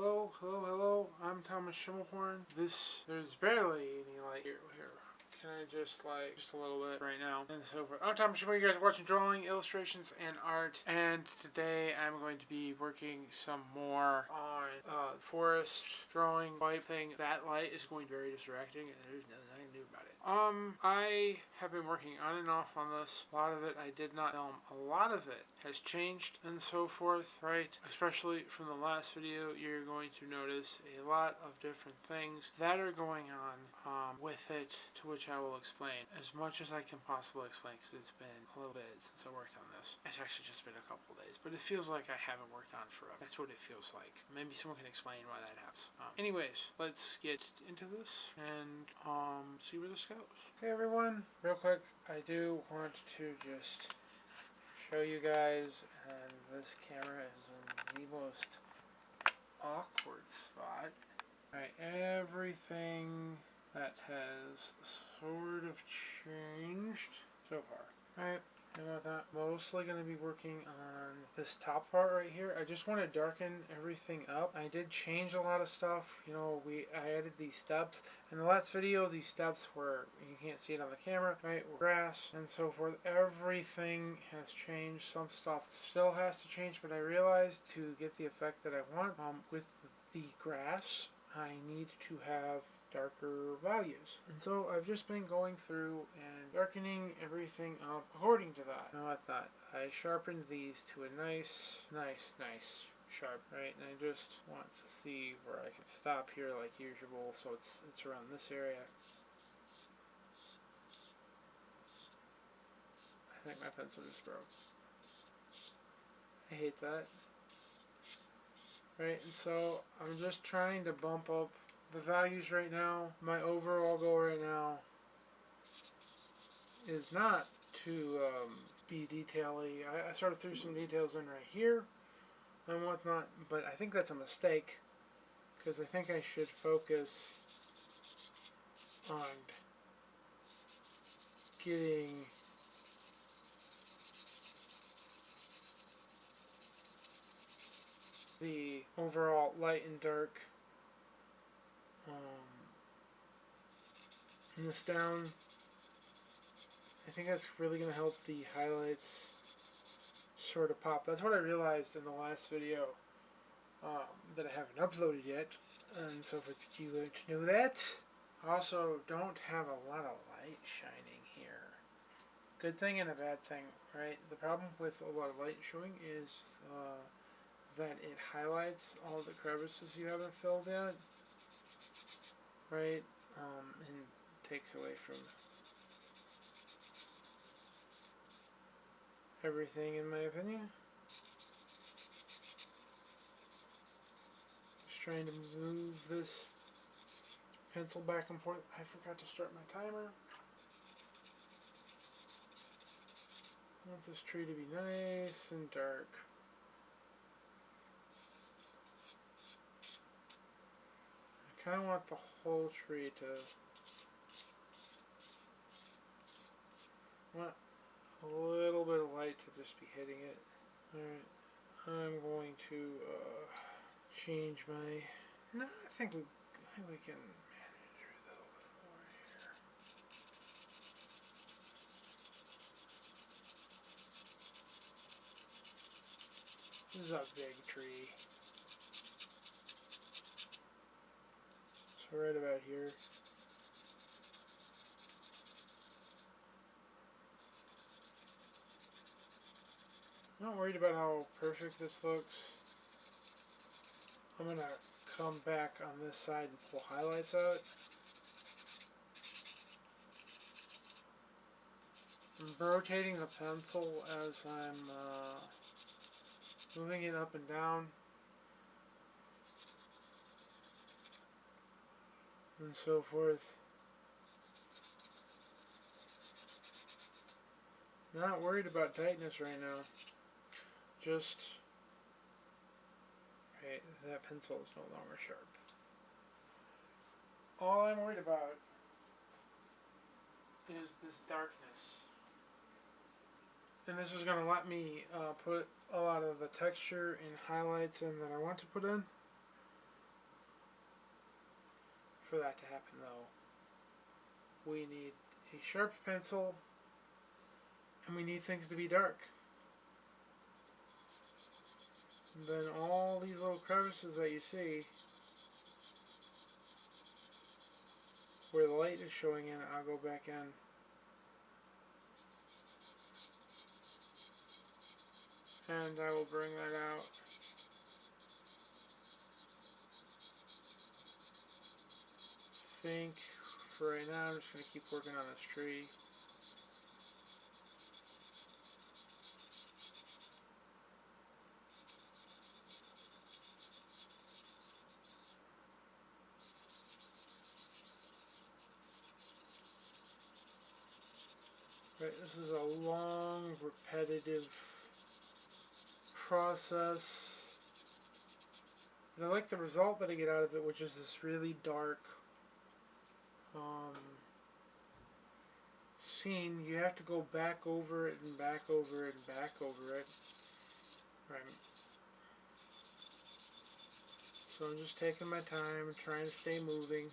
Hello. I'm Thomas Schimmelhorn. There's barely any light here. Can I just a little bit right now? And so forth. I'm Thomas Schimmelhorn. You guys are watching drawing, illustrations, and art. And today I'm going to be working some more on forest drawing light thing. That light is going very distracting, and there's nothing I can do about it. I have been working on and off on this. A lot of it I did not film. A lot of it has changed and so forth, right? Especially from the last video, you're going to notice a lot of different things that are going on with it, to which I will explain as much as I can possibly explain, because it's been a little bit since I worked on this. It's actually just been a couple of days, but it feels like I haven't worked on it forever. That's what it feels like. Maybe someone can explain why that happens. Anyways, let's get into this and see where this goes. Hey everyone, real quick, I do want to just show you guys, and this camera is in the most awkward spot. Alright, everything that has sort of changed so far. Alright, and with that, mostly going to be working on this top part right here. I just want to darken everything up. I did change a lot of stuff. I added these steps. In the last video, these steps were, you can't see it on the camera, right, were grass and so forth. Everything has changed. Some stuff still has to change, but I realized to get the effect that I want with the grass, I need to have darker values. And so I've just been going through and darkening everything up according to that. Now I thought I sharpened these to a nice sharp, right? And I just want to see where I can stop here like usual, so it's around this area. I think my pencil just broke. I hate that. Right, and so I'm just trying to bump up the values right now. My overall goal right now is not to be detail-y. I sort of threw some details in right here and whatnot, but I think that's a mistake, because I think I should focus on getting the overall light and dark in this down. I think that's really going to help the highlights sort of pop. That's what I realized in the last video that I haven't uploaded yet, and so if you like to know that. Also, don't have a lot of light shining here. Good thing and a bad thing, right? The problem with a lot of light showing is that it highlights all the crevices you haven't filled yet, right? And takes away from everything, in my opinion. Just trying to move this pencil back and forth. I forgot to start my timer. I want this tree to be nice and dark. I kind of want the whole tree to want a little bit of light to just be hitting it. Alright, I'm going to change my... No, I think we can manage a little bit more here. This is a big tree. So right about here. I'm not worried about how perfect this looks. I'm going to come back on this side and pull highlights out. I'm rotating the pencil as I'm moving it up and down, and so forth. Not worried about tightness right now. Just, right, that pencil is no longer sharp. All I'm worried about is this darkness. And this is going to let me put a lot of the texture and highlights in that I want to put in. for that to happen though, we need a sharp pencil and we need things to be dark. And then all these little crevices that you see where the light is showing in, I'll go back in. And I will bring that out. I think for right now I'm just going to keep working on this tree. Right, this is a long, repetitive process. And I like the result that I get out of it, which is this really dark scene. You have to go back over it and back over it and back over it. Right. So I'm just taking my time, trying to stay moving.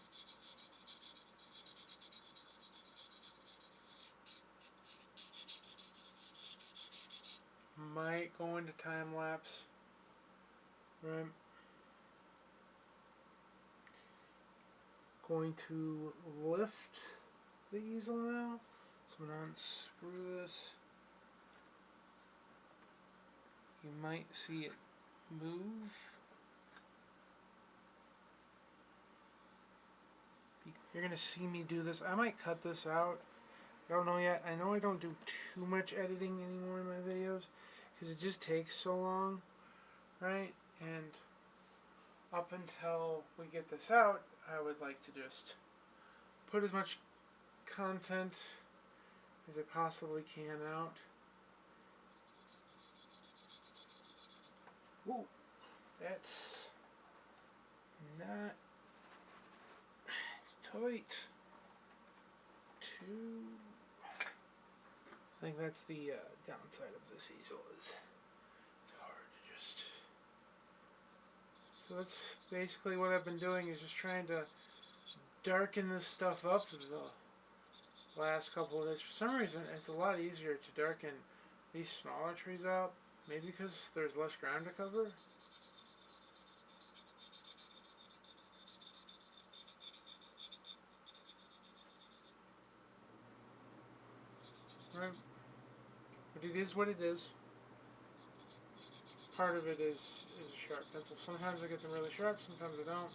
Might go into time lapse. Right. Going to lift the easel now. So I'm going to unscrew this. You might see it move. You're going to see me do this. I might cut this out. I don't know yet. I know I don't do too much editing anymore in my videos because it just takes so long, right? And up until we get this out, I would like to just put as much content as I possibly can out. Ooh, that's not tight. I think that's the downside of this easel is it's hard to just... So that's basically what I've been doing, is just trying to darken this stuff up the last couple of days. For some reason, it's a lot easier to darken these smaller trees out. Maybe because there's less ground to cover. Right. But it is what it is. Part of it is a sharp pencil. Sometimes I get them really sharp, sometimes I don't.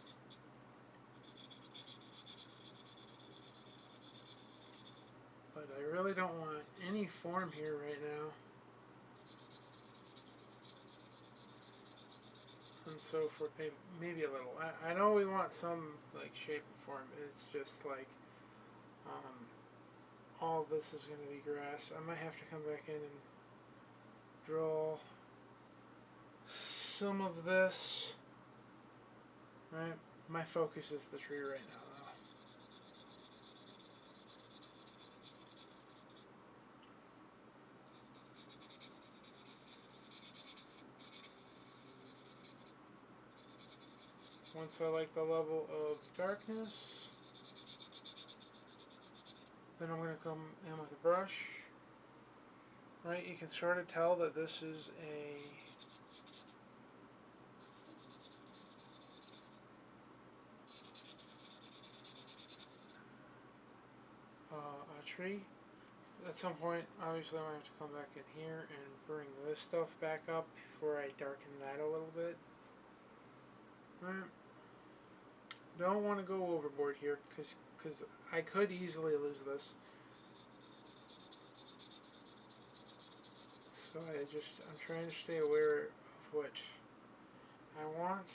But I really don't want any form here right now. And so forth, maybe a little. I know we want some like shape and form. It's just like all of this is going to be grass. I might have to come back in and draw some of this. Right, my focus is the tree right now, though. Once I like the level of darkness, then I'm going to come in with a brush. Right, you can sort of tell that this is a tree. At some point, obviously, I'm going to have to come back in here and bring this stuff back up before I darken that a little bit. Right. Don't want to go overboard here because I could easily lose this. So I'm trying to stay aware of what I want.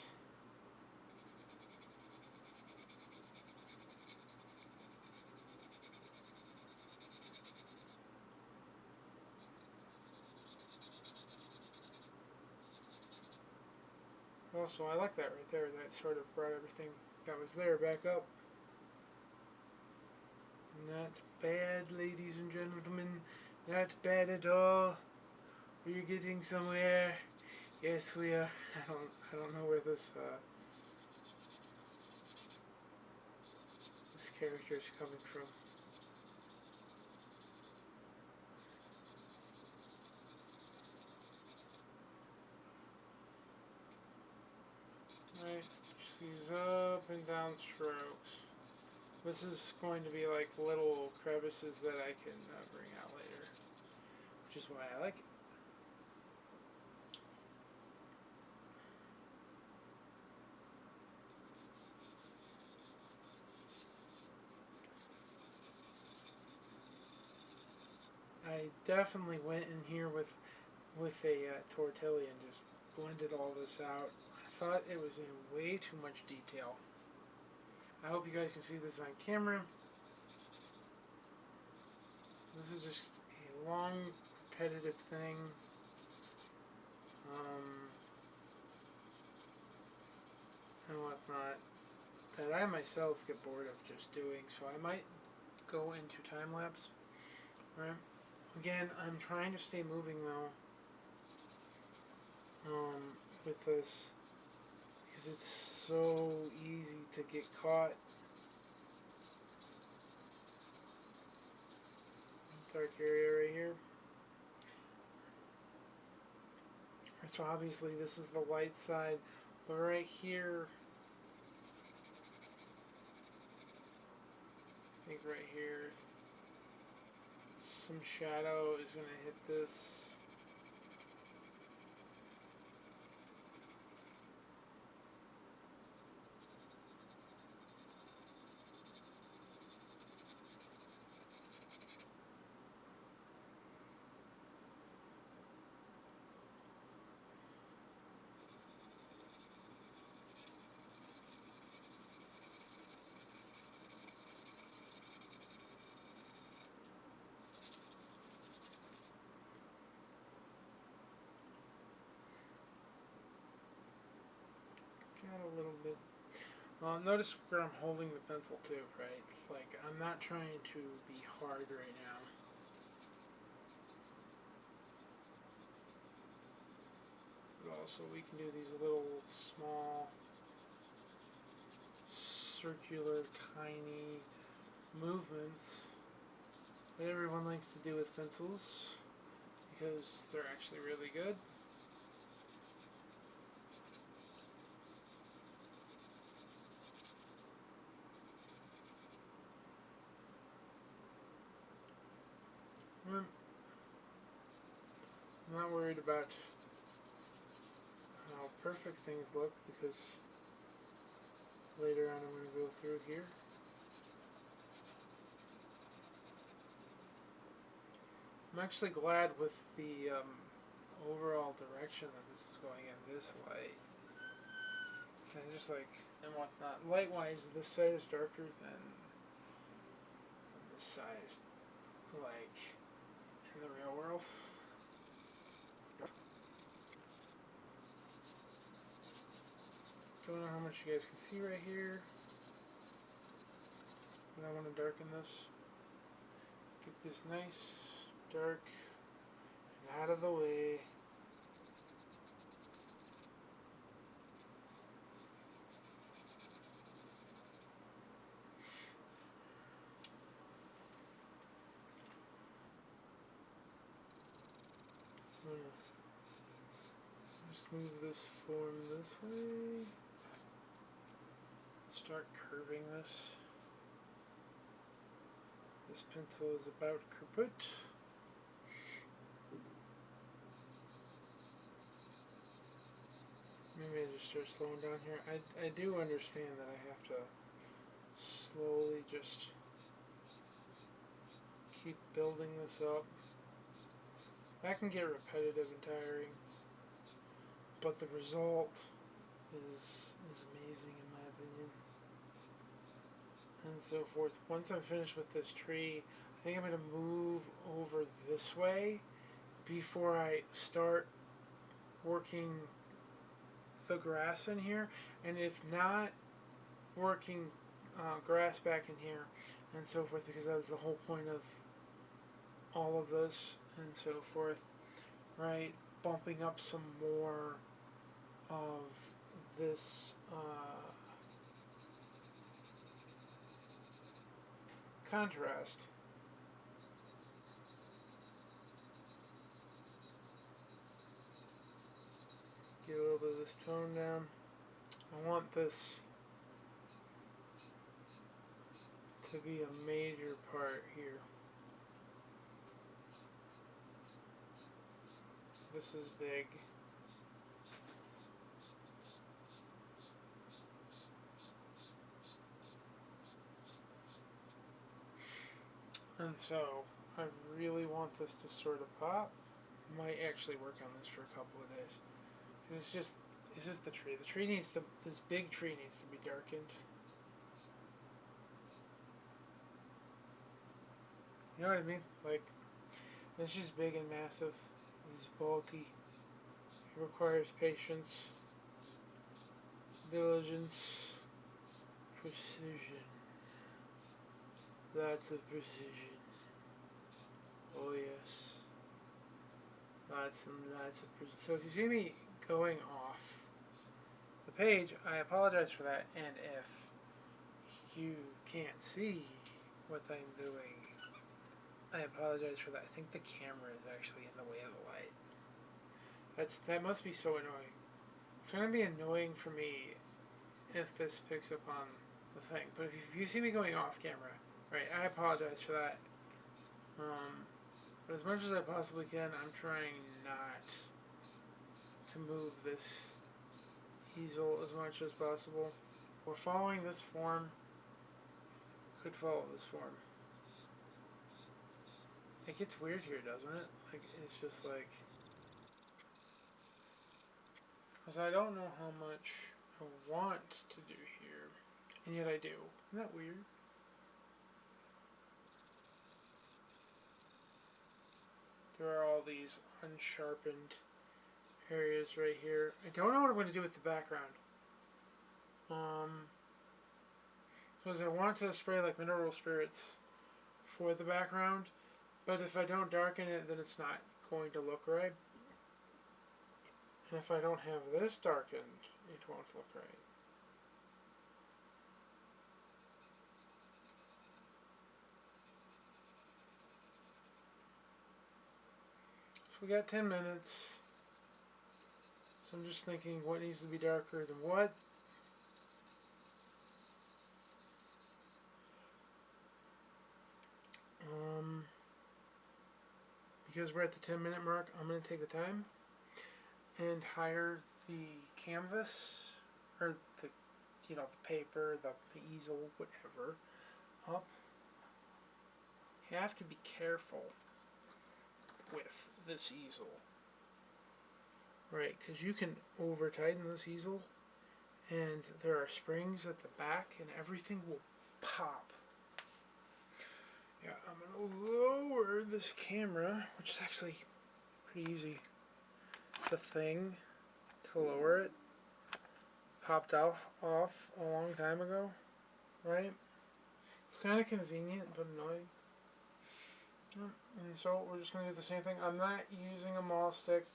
Also, I like that right there. That sort of brought everything that was there back up. Not bad, ladies and gentlemen. Not bad at all. We're getting somewhere. Yes, we are. I don't know where this characters coming from. Right, just these up and down strokes. This is going to be like little crevices that I can bring out later, which is why I like it. I definitely went in here with a tortilla and just blended all this out. I thought it was in way too much detail. I hope you guys can see this on camera. This is just a long, repetitive thing. And whatnot that I myself get bored of just doing. So I might go into time lapse. Right. Again, I'm trying to stay moving though. With this, because it's so easy to get caught. Dark area right here. So obviously this is the light side, but right here, I think right here, some shadow is going to hit this. A little bit. Notice where I'm holding the pencil too, right? Like, I'm not trying to be hard right now. But also we can do these little small circular tiny movements that everyone likes to do with pencils because they're actually really good. I'm not worried about how perfect things look because later on I'm going to go through here. I'm actually glad with the overall direction that this is going in, this light. And just like, and whatnot. Light-wise, this side is darker than this side is, like, in the real world. Don't know how much you guys can see right here, but I want to darken this. Get this nice, dark, and out of the way. Just move this form this way. Start curving this. This pencil is about kaput. Maybe I just start slowing down here. I do understand that I have to slowly just keep building this up. That can get repetitive and tiring, but the result is amazing in my opinion. And so forth. Once I'm finished with this tree, I think I'm going to move over this way before I start working the grass in here, and if not, working grass back in here and so forth, because that was the whole point of all of this and so forth, right? Bumping up some more of this contrast. Get a little bit of this tone down. I want this to be a major part here. This is big. And so, I really want this to sort of pop. Might actually work on this for a couple of days. It's just the tree. The tree needs to, this big tree needs to be darkened. You know what I mean? Like, it's just big and massive. It's bulky. It requires patience, diligence, precision. Lots of precision. Oh yes. Lots and lots of precision. So if you see me going off the page, I apologize for that. And if you can't see what I'm doing, I apologize for that. I think the camera is actually in the way of the light. That must be so annoying. It's going to be annoying for me if this picks up on the thing. But if you see me going off camera, right, I apologize for that. But as much as I possibly can, I'm trying not to move this easel as much as possible. We're following this form. Could follow this form. It gets weird here, doesn't it? Like, it's just like... Because I don't know how much I want to do here, and yet I do. Isn't that weird? There are all these unsharpened areas right here. I don't know what I'm going to do with the background. Because I want to spray like mineral spirits for the background, but if I don't darken it, then it's not going to look right. And if I don't have this darkened, it won't look right. So we got 10 minutes. So I'm just thinking what needs to be darker than what. Because we're at the 10-minute mark, I'm going to take the time and hire the canvas, or the, the paper, the easel, whatever, up. You have to be careful with this easel, right? Because you can over tighten this easel, and there are springs at the back, and everything will pop. Yeah, I'm gonna lower this camera, which is actually pretty easy. The thing to lower it popped off a long time ago, right? It's kind of convenient but annoying. And so we're just going to do the same thing. I'm not using a maul stick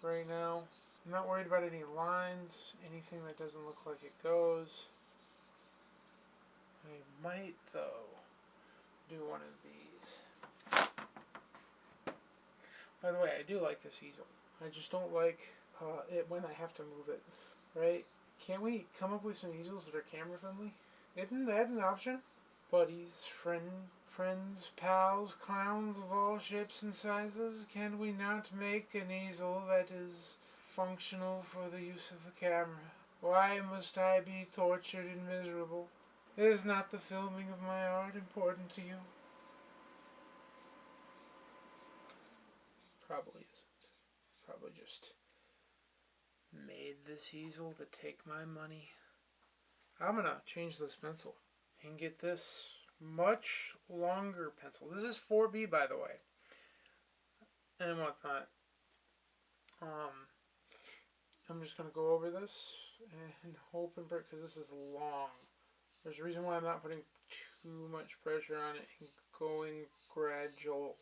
right now. I'm not worried about any lines, anything that doesn't look like it goes. I might, though, do one of these. By the way, I do like this easel. I just don't like it when I have to move it, right? Can't we come up with some easels that are camera friendly? Isn't that an option? Buddies, friends, pals, clowns of all shapes and sizes, can we not make an easel that is functional for the use of a camera? Why must I be tortured and miserable? Is not the filming of my art important to you? Probably isn't. Probably just made this easel to take my money. I'm gonna change this pencil and get this much longer pencil. This is 4B, by the way, and whatnot. I'm just gonna go over this and hope and pray, because this is long. There's a reason why I'm not putting too much pressure on it and going gradual.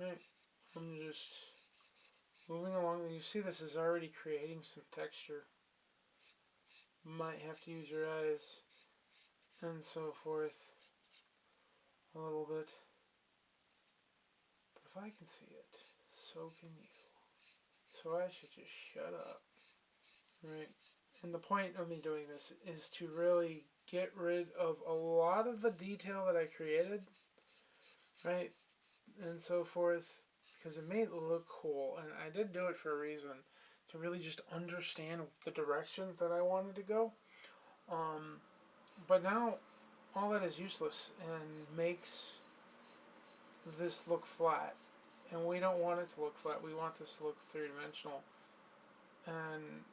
Right, I'm just moving along, you see this is already creating some texture. Might have to use your eyes and so forth a little bit. But if I can see it, so can you. So I should just shut up. Right? And the point of me doing this is to really get rid of a lot of the detail that I created, right? And so forth, because it made it look cool. And I did do it for a reason, to really just understand the direction that I wanted to go. But now all that is useless and makes this look flat. And we don't want it to look flat. We want this to look three-dimensional and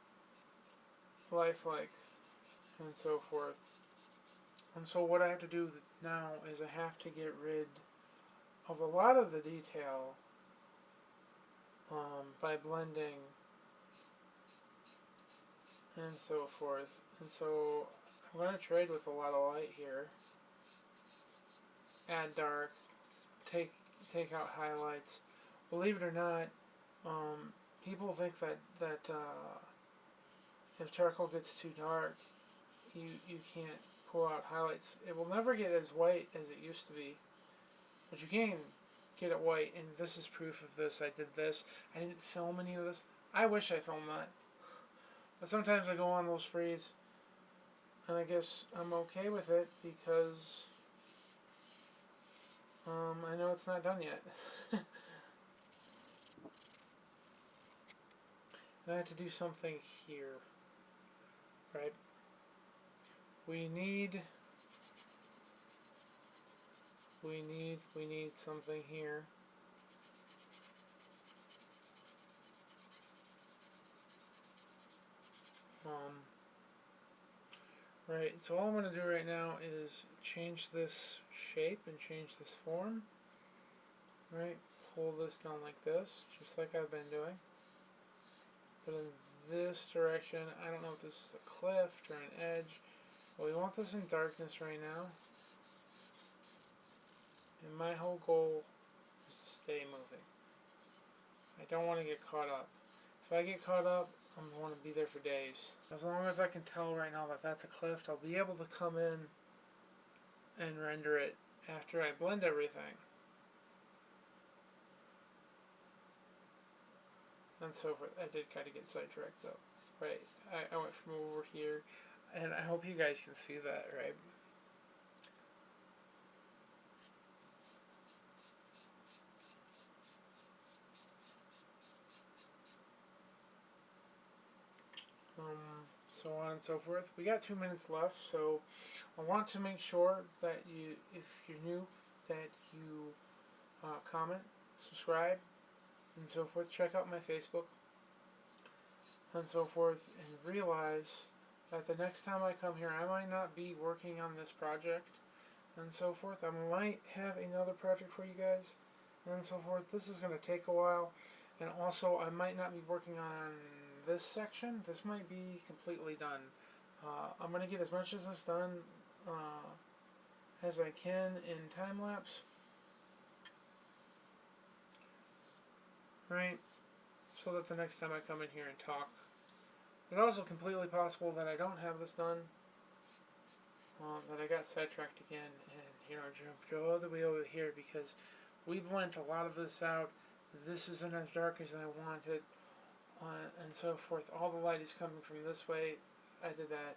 lifelike and so forth. And so what I have to do now is I have to get rid of a lot of the detail by blending and so forth. And so I'm going to trade with a lot of light here. Add dark, take out highlights. Believe it or not, people think that if charcoal gets too dark, you can't pull out highlights. It will never get as white as it used to be, but you can get it white, and this is proof of this. I did this. I didn't film any of this. I wish I filmed that, but sometimes I go on those sprees, and I guess I'm okay with it because I know it's not done yet. And I have to do something here, right? We need something here. Right, so all I'm going to do right now is change this shape and change this form. Right, pull this down like this, just like I've been doing. But in this direction, I don't know if this is a cliff or an edge. But we want this in darkness right now. And my whole goal is to stay moving. I don't want to get caught up. If I get caught up, I'm going to be there for days. As long as I can tell right now that that's a cliff, I'll be able to come in and render it after I blend everything. And so forth. I did kind of get sidetracked though. Right, I went from over here, and I hope you guys can see that, right? So on and so forth. We got 2 minutes left, so I want to make sure that you, if you're new, that you comment, subscribe, and so forth. Check out my Facebook, and so forth, and realize that the next time I come here, I might not be working on this project, and so forth. I might have another project for you guys, and so forth. This is going to take a while, and also I might not be working on this section. This might be completely done. I'm going to get as much of this done as I can in time lapse. Right? So that the next time I come in here and talk. It's also completely possible that I don't have this done. That I got sidetracked again and jumped all the way over here because we blent a lot of this out. This isn't as dark as I wanted. And so forth. All the light is coming from this way. I did that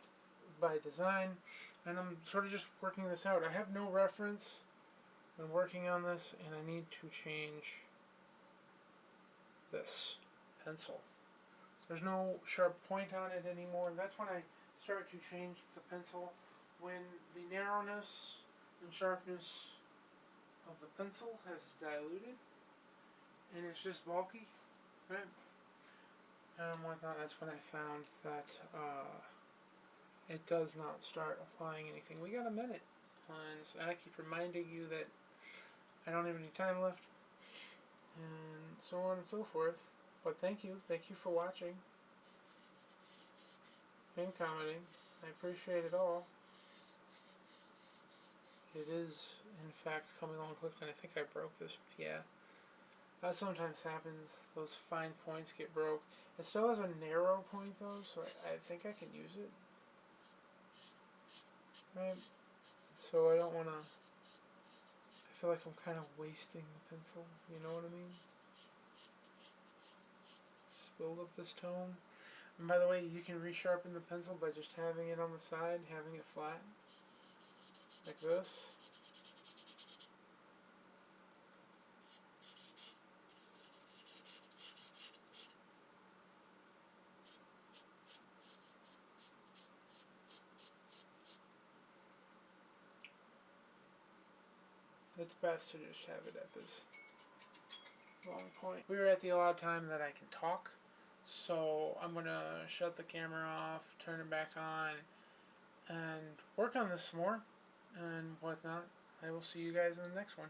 by design, and I'm sort of just working this out. I have no reference when working on this, and I need to change this pencil. There's no sharp point on it anymore. That's when I start to change the pencil, when the narrowness and sharpness of the pencil has diluted and it's just bulky, right? And whatnot, that's when I found that it does not start applying anything. We got a minute, and I keep reminding you that I don't have any time left, and so on and so forth. But thank you for watching and commenting. I appreciate it all. It is, in fact, coming along quickly. I think I broke this. Yeah. That sometimes happens. Those fine points get broke. It still has a narrow point though, so I think I can use it. Right? So I don't want to... I feel like I'm kind of wasting the pencil. You know what I mean? Just build up this tone. And by the way, you can resharpen the pencil by just having it on the side, having it flat. Like this. It's best to just have it at this long point. We are at the allowed time that I can talk. So I'm going to shut the camera off, turn it back on, and work on this some more and whatnot. I will see you guys in the next one.